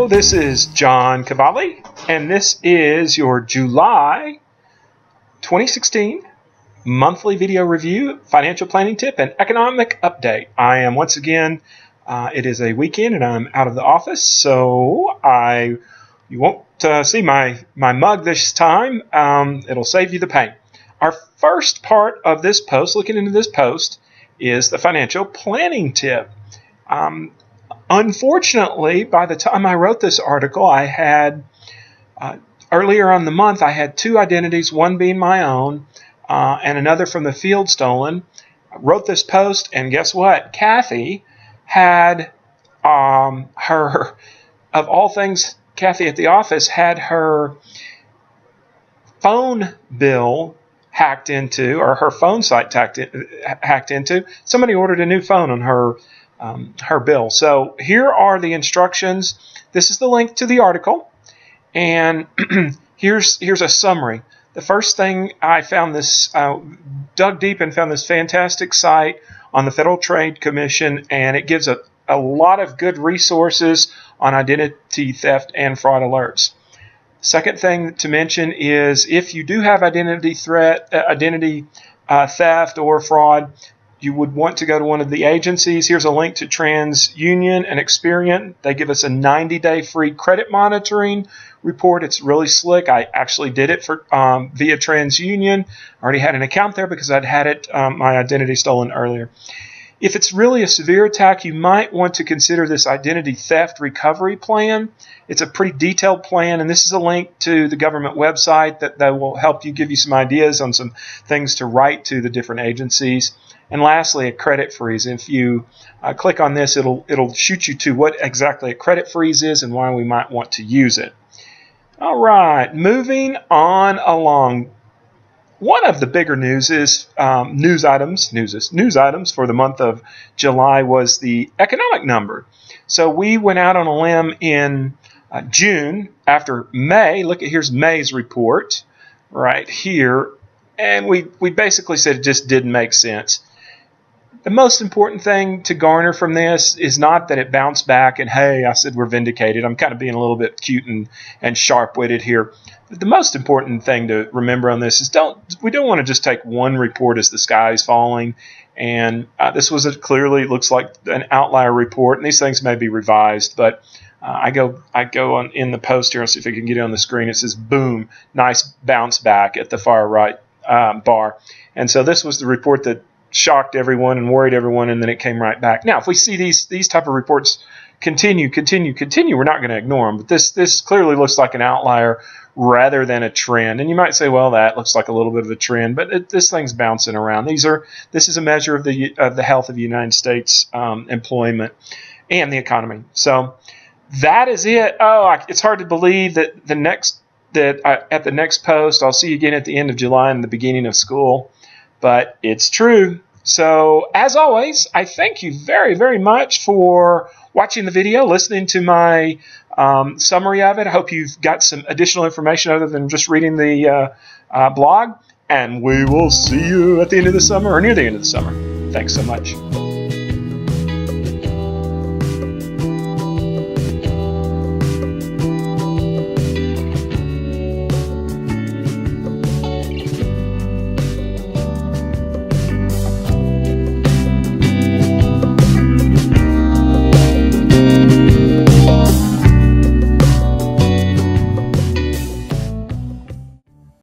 Hello, this is John Kvale, and this is your July 2016 monthly video review, financial planning tip, and economic update. I am once again, it is a weekend and I'm out of the office, so you won't see my mug this time. It'll save you the pain. Our first part of this post, looking into this post, is the financial planning tip. Unfortunately, by the time I wrote this article, I had, earlier on the month, I had two identities, one being my own and another from the field stolen. I wrote this post, and guess what? Kathy had her, of all things, Kathy at the office had her phone bill hacked into, or her phone site hacked into. Somebody ordered a new phone on her bill. So here are the instructions. This is the link to the article, and here's a summary. The first thing I found this, dug deep and found this fantastic site on the Federal Trade Commission, and it gives a lot of good resources on identity theft and fraud alerts. Second thing to mention is if you do have identity theft or fraud, you would want to go to one of the agencies. Here's a link to TransUnion and Experian. They give us a 90-day free credit monitoring report. It's really slick. I actually did it for via TransUnion. I already had an account there because I'd had it my identity stolen earlier. If it's really a severe attack, you might want to consider this identity theft recovery plan. It's a pretty detailed plan, and this is a link to the government website that will help you, give you some ideas on some things to write to the different agencies. And lastly, a credit freeze. If you click on this, it'll shoot you to what exactly a credit freeze is and why we might want to use it. All right, moving on along. One of the bigger news items for the month of July was the economic number. So we went out on a limb in June after May. Look at, here's May's report right here, and we basically said it just didn't make sense. The most important thing to garner from this is not that it bounced back and, hey, I said we're vindicated. I'm kind of being a little bit cute and sharp-witted here. But the most important thing to remember on this is we don't want to just take one report as the sky is falling. And this was clearly looks like an outlier report, and these things may be revised. But I go on in the post here. I'll see if I can get it on the screen. It says, boom, nice bounce back at the far right bar. And so this was the report that shocked everyone and worried everyone, and then it came right back. Now, if we see these type of reports continue, we're not going to ignore them. But this clearly looks like an outlier rather than a trend. And you might say, well, that looks like a little bit of a trend, but this thing's bouncing around. This is a measure of the health of the United States employment and the economy. So that is it. Oh, it's hard to believe that at the next post, I'll see you again at the end of July and the beginning of school. But it's true. So, as always, I thank you very, very much for watching the video, listening to my summary of it. I hope you've got some additional information other than just reading the blog. And we will see you at the end of the summer or near the end of the summer. Thanks so much.